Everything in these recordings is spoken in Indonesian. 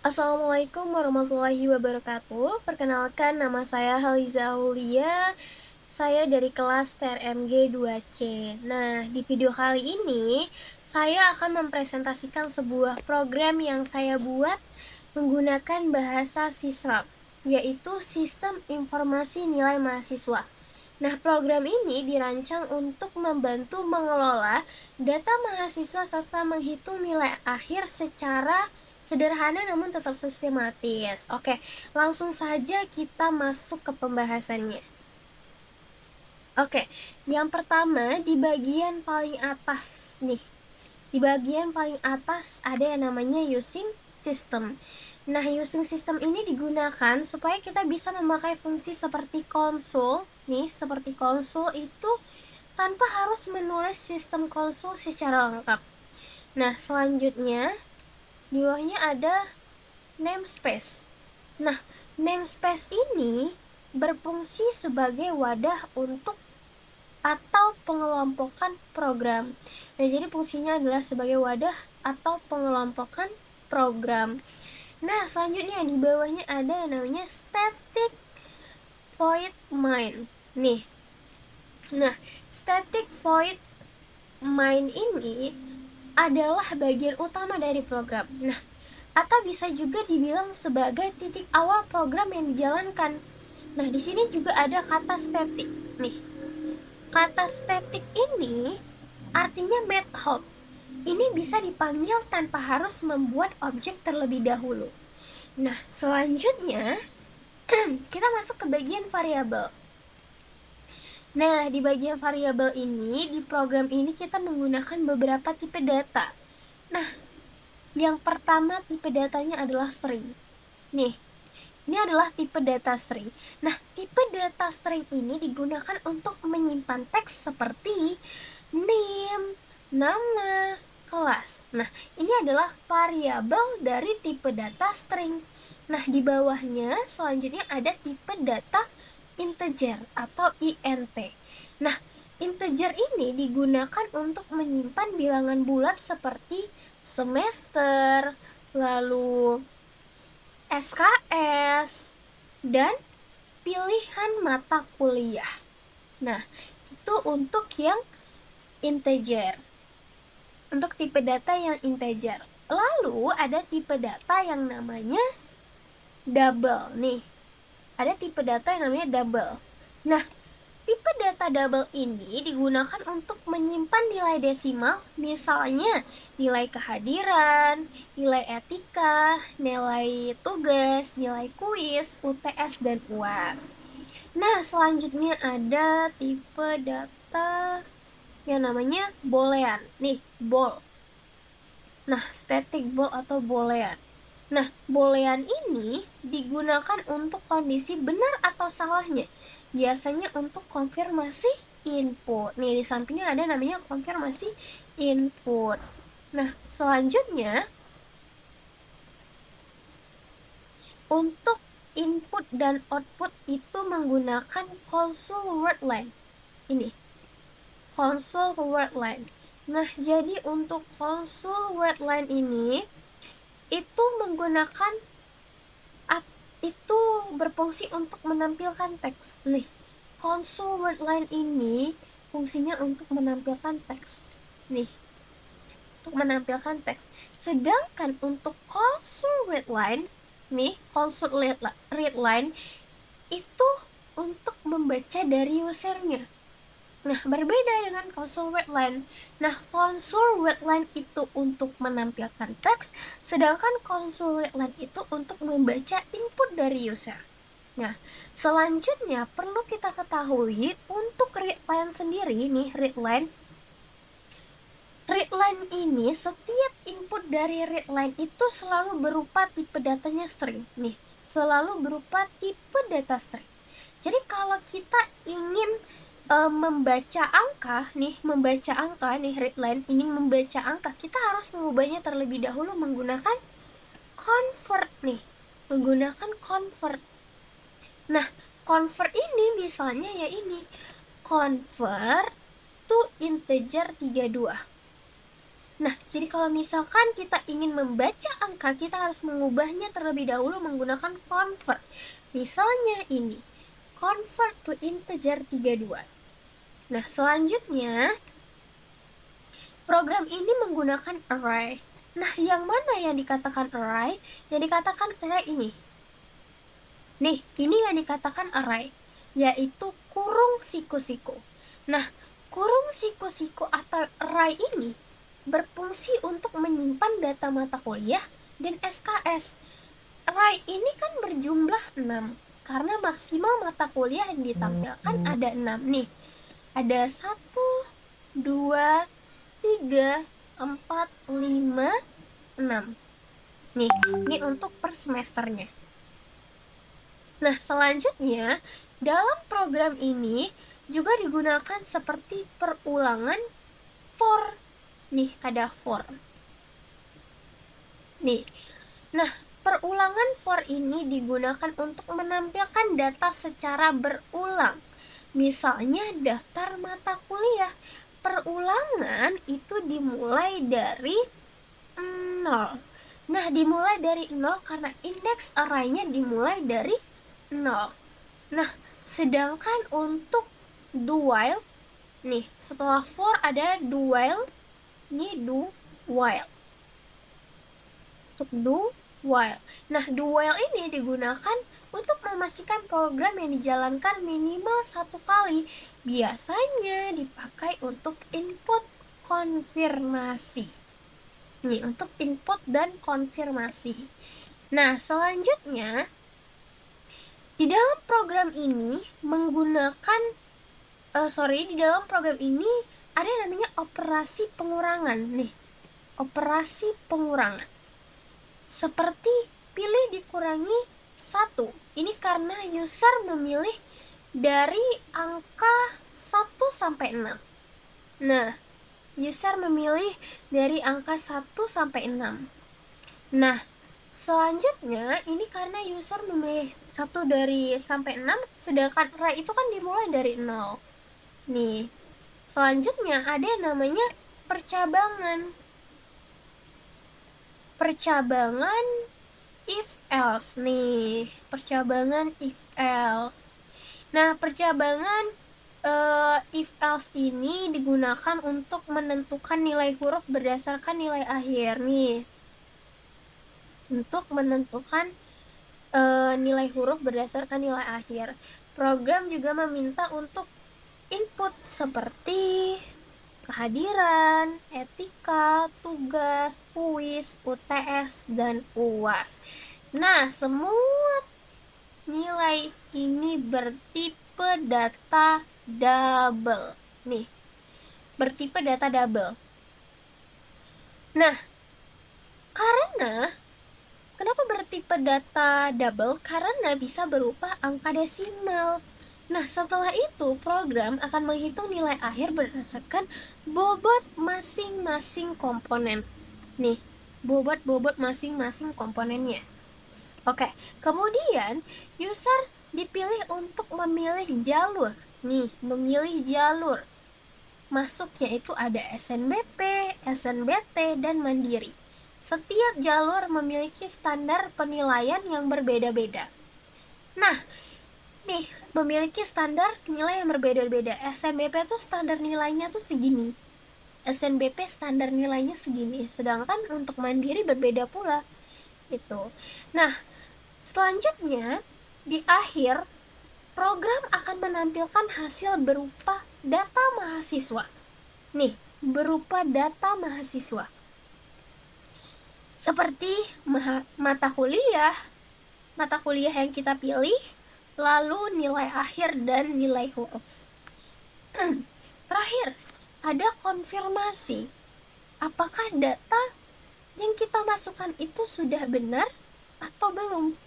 Assalamualaikum warahmatullahi wabarakatuh. Perkenalkan, nama saya Haliza Aulia. Saya dari kelas TRMG 2C. Nah, di video kali ini saya akan mempresentasikan sebuah program yang saya buat menggunakan bahasa Sisrap, yaitu Sistem Informasi Nilai Mahasiswa. Nah, program ini dirancang untuk membantu mengelola data mahasiswa serta menghitung nilai akhir secara sederhana namun tetap sistematis. Oke, langsung saja kita masuk ke pembahasannya. Oke, yang pertama di bagian paling atas nih. Di bagian paling atas ada yang namanya using system. Nah, using system ini digunakan supaya kita bisa memakai fungsi seperti konsul. Nih, seperti konsul itu tanpa harus menulis sistem konsul secara lengkap. Nah, selanjutnya di bawahnya ada namespace. Nah, namespace ini berfungsi sebagai wadah untuk atau pengelompokan program. Nah, jadi fungsinya adalah sebagai wadah atau pengelompokan program. Nah, selanjutnya di bawahnya ada yang namanya static void main. Nih. Nah, static void main ini adalah bagian utama dari program. Nah, atau bisa juga dibilang sebagai titik awal program yang dijalankan. Nah, di sini juga ada kata static. Nih, kata static ini artinya method. Ini bisa dipanggil tanpa harus membuat objek terlebih dahulu. Nah, selanjutnya kita masuk ke bagian variabel. Nah, di bagian variabel ini, di program ini kita menggunakan beberapa tipe data. Nah, yang pertama tipe datanya adalah string. Nih, ini adalah tipe data string. Nah, tipe data string ini digunakan untuk menyimpan teks seperti name, nama, kelas. Nah, ini adalah variabel dari tipe data string. Nah, di bawahnya selanjutnya ada tipe data integer atau int. Nah, integer ini digunakan untuk menyimpan bilangan bulat seperti semester, lalu SKS, dan pilihan mata kuliah. Nah, itu untuk yang integer. Untuk tipe data yang integer. Lalu ada tipe data yang namanya double. Nih, ada tipe data yang namanya double. Nah, tipe data double ini digunakan untuk menyimpan nilai desimal, misalnya nilai kehadiran, nilai etika, nilai tugas, nilai kuis, UTS, dan UAS. Nah, selanjutnya ada tipe data yang namanya boolean. Nih, bool. Nah, static bool atau boolean. Nah, boolean ini digunakan untuk kondisi benar atau salahnya. Biasanya untuk konfirmasi input. Nih, di sampingnya ada namanya konfirmasi input. Nah, selanjutnya untuk input dan output itu menggunakan console word line. Ini console word line. Nah, jadi untuk console word line ini itu menggunakan itu berfungsi untuk menampilkan teks. Nih, console word line ini fungsinya untuk menampilkan teks. Nih, untuk menampilkan teks. Sedangkan untuk console read line, nih, console read line itu untuk membaca dari usernya. Nah, berbeda dengan console read line. Nah, console read line itu untuk menampilkan teks, sedangkan console read line itu untuk membaca input dari user. Nah, selanjutnya perlu kita ketahui untuk read line sendiri nih, read line ini setiap input dari read line itu selalu berupa tipe datanya string. Nih, selalu berupa tipe data string. Jadi kalau kita ingin membaca angka nih, read line ini membaca angka, kita harus mengubahnya terlebih dahulu menggunakan convert nih, menggunakan convert. Nah, convert ini misalnya ya ini, convert to integer 32. Nah, jadi kalau misalkan kita ingin membaca angka, kita harus mengubahnya terlebih dahulu menggunakan convert. Misalnya ini, convert to integer 32. Nah, selanjutnya program ini menggunakan array. Nah, yang mana yang dikatakan array? Yang dikatakan array ini. Nih, ini yang dikatakan array, yaitu kurung siku-siku. Nah, kurung siku-siku atau array ini berfungsi untuk menyimpan data mata kuliah dan SKS. Array ini kan berjumlah 6, karena maksimal mata kuliah yang ditampilkan ada 6 nih. Ada 1, 2, 3, 4, 5, 6. Nih, ini untuk per semesternya. Nah, selanjutnya dalam program ini juga digunakan seperti perulangan for. Nih, ada for. Nih. Nah, perulangan for ini digunakan untuk menampilkan data secara berulang. Misalnya daftar mata kuliah. Perulangan itu dimulai dari 0. Nah, dimulai dari 0 karena indeks array-nya dimulai dari 0. Nah, sedangkan untuk do while, nih, setelah for ada do while. Ini do while. Untuk do while. Nah, do while ini digunakan untuk memastikan program yang dijalankan minimal 1 kali. Biasanya dipakai untuk input konfirmasi. Nih, untuk input dan konfirmasi. Nah, selanjutnya di dalam program ini di dalam program ini ada yang namanya operasi pengurangan. Nih, operasi pengurangan. Seperti pilih dikurangi 1. Ini karena user memilih dari angka 1 sampai 6. Nah, user memilih dari angka 1 sampai 6. Nah, selanjutnya ini karena user memilih 1 dari sampai 6, sedangkan array itu kan dimulai dari 0. Nih, selanjutnya ada yang namanya percabangan. Percabangan if else nih. Percabangan if else. Nah, percabangan if else ini digunakan untuk menentukan nilai huruf berdasarkan nilai akhir nih. Untuk menentukan nilai huruf berdasarkan nilai akhir. Program juga meminta untuk input seperti kehadiran, etika, tugas, kuis, UTS, dan UAS. Nah, semua nilai ini bertipe data double. Nih, bertipe data double. Nah, kenapa bertipe data double? Karena bisa berupa angka desimal. Nah, setelah itu program akan menghitung nilai akhir berdasarkan bobot masing-masing komponen. Nih, bobot masing-masing komponennya. Oke, kemudian user dipilih untuk memilih jalur. Nih, memilih jalur. Masuknya itu ada SNBP, SNBT, dan Mandiri. Setiap jalur memiliki standar penilaian yang berbeda-beda. Nah, nih, memiliki standar nilai yang berbeda-beda. SNBP tuh standar nilainya tuh segini. SNBP standar nilainya segini. Sedangkan untuk Mandiri berbeda pula. Itu. Nah, selanjutnya di akhir program akan menampilkan hasil berupa data mahasiswa. Nih, berupa data mahasiswa. Seperti mata kuliah yang kita pilih, lalu nilai akhir dan nilai huruf. Terakhir, ada konfirmasi. Apakah data yang kita masukkan itu sudah benar atau belum?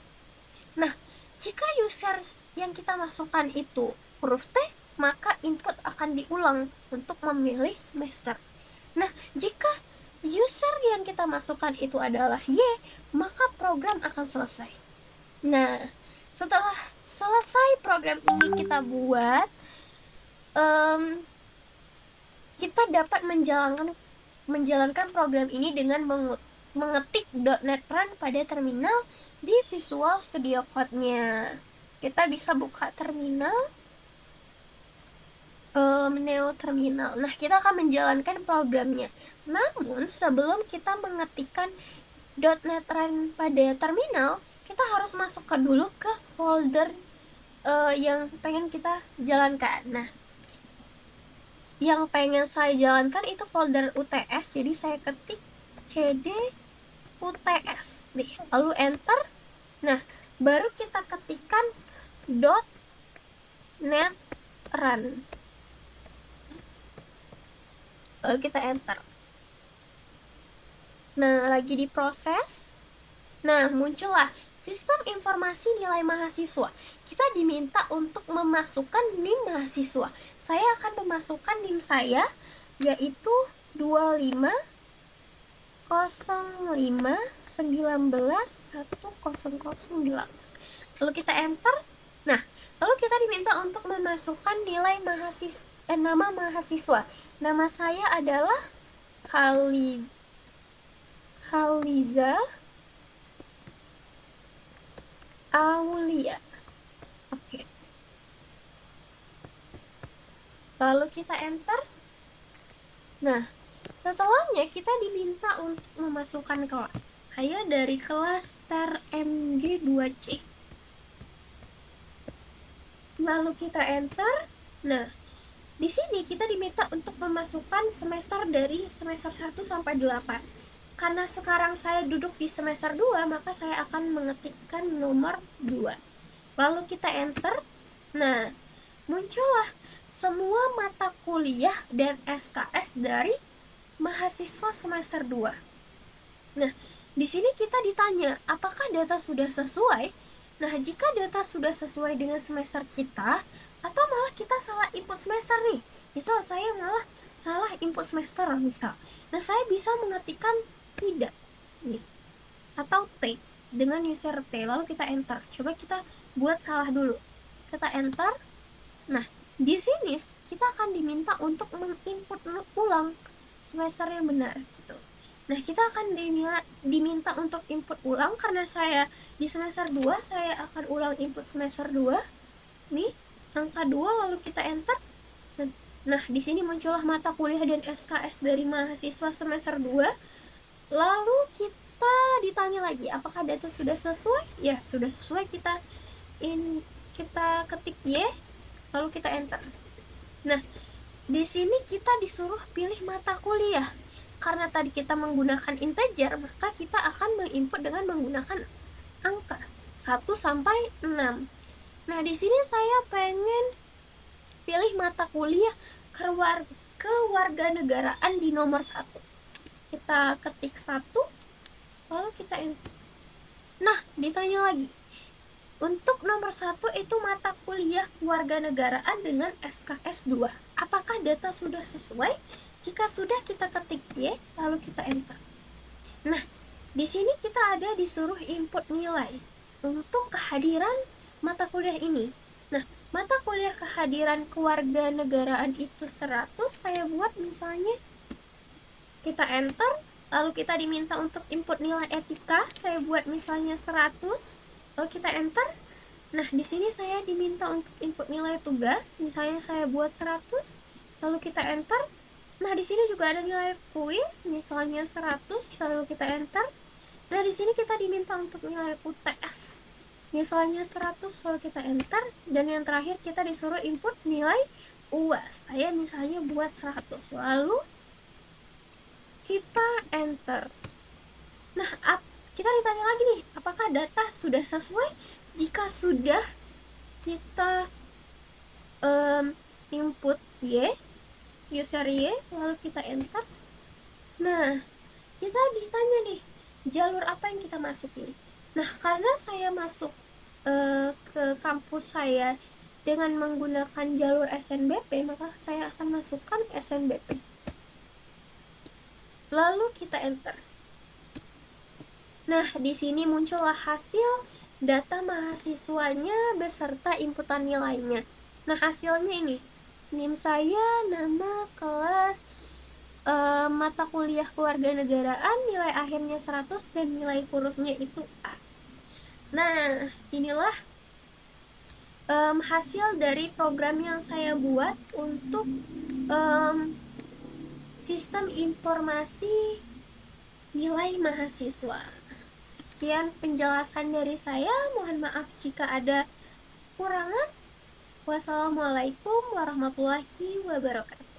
Nah, jika user yang kita masukkan itu huruf T, maka input akan diulang untuk memilih semester. Nah, jika user yang kita masukkan itu adalah Y, maka program akan selesai. Nah, setelah selesai program ini kita buat, kita dapat menjalankan menjalankan program ini dengan mengetik .NET Run pada terminal di Visual Studio Code-nya. Kita bisa buka terminal, Neo Terminal. Nah, kita akan menjalankan programnya. Namun, sebelum kita mengetikkan .NET Run pada terminal, kita harus masukkan dulu ke folder yang pengen kita jalankan. Nah, yang pengen saya jalankan itu folder UTS, jadi saya ketik cd UTS nih, lalu enter. Nah, baru kita ketikkan .NET Run, lalu kita enter. Nah, lagi diproses. Nah, muncullah sistem informasi nilai mahasiswa. Kita diminta untuk memasukkan NIM mahasiswa. Saya akan memasukkan NIM saya, yaitu 2505191008. Lalu kita enter. Nah, lalu kita diminta untuk memasukkan nilai nama mahasiswa. Nama saya adalah Haliza Aulia. Oke. Lalu kita enter. Nah, setelahnya kita diminta untuk memasukkan kelas. Saya dari kelas TERMG 2C. Lalu kita enter. Nah, di sini kita diminta untuk memasukkan semester dari semester 1 sampai 8. Karena sekarang saya duduk di semester 2, maka saya akan mengetikkan nomor 2. Lalu kita enter. Nah, muncullah semua mata kuliah dan SKS dari mahasiswa semester 2. Nah, di sini kita ditanya, apakah data sudah sesuai? Nah, jika data sudah sesuai dengan semester kita, atau malah kita salah input semester nih. Misal saya malah salah input semester misal. Nah, saya bisa mengetikkan tidak nih, atau T dengan user T, lalu kita enter. Coba kita buat salah dulu, kita enter. Nah, di sini kita akan diminta untuk menginput ulang semester yang benar gitu. Nah, kita akan diminta untuk input ulang. Karena saya di semester 2, saya akan ulang input semester 2 nih, angka 2, lalu kita enter. Nah, di sini muncullah mata kuliah dan SKS dari mahasiswa semester 2. Lalu kita ditanya lagi, apakah data sudah sesuai? Ya, sudah sesuai. Kita ketik Y, lalu kita enter. Nah, di sini kita disuruh pilih mata kuliah. Karena tadi kita menggunakan integer, maka kita akan menginput dengan menggunakan angka 1 sampai 6. Nah, di sini saya pengen pilih mata kuliah kewarganegaraan di nomor 1. Kita ketik 1, lalu kita enter. Nah, ditanya lagi, untuk nomor 1 itu mata kuliah kewarganegaraan dengan SKS 2. Apakah data sudah sesuai? Jika sudah, kita ketik Y, lalu kita enter. Nah, di sini kita ada disuruh input nilai untuk kehadiran mata kuliah ini. Nah, mata kuliah kehadiran kewarganegaraan itu 100, saya buat misalnya, kita enter. Lalu kita diminta untuk input nilai etika, saya buat misalnya 100, lalu kita enter. Nah, di sini saya diminta untuk input nilai tugas, misalnya saya buat 100, lalu kita enter. Nah, di sini juga ada nilai kuis, misalnya 100, lalu kita enter. Nah, di sini kita diminta untuk nilai UTS, misalnya 100, lalu kita enter. Dan yang terakhir kita disuruh input nilai UAS, saya misalnya buat 100, lalu kita enter. Nah, kita ditanya lagi nih, apakah data sudah sesuai? Jika sudah, kita input Y, user Y, lalu kita enter. Nah, kita ditanya nih, jalur apa yang kita masukin? Nah, karena saya masuk ke kampus saya dengan menggunakan jalur SNBP, maka saya akan masukkan SNBP. Lalu kita enter. Nah, di sini muncullah hasil data mahasiswanya beserta inputan nilainya. Nah, hasilnya ini, NIM saya, nama, kelas, mata kuliah kewarganegaraan nilai akhirnya 100 dan nilai hurufnya itu A. Nah, inilah hasil dari program yang saya buat untuk sistem informasi nilai mahasiswa. Sekian penjelasan dari saya, mohon maaf jika ada kurangan. Wassalamualaikum warahmatullahi wabarakatuh.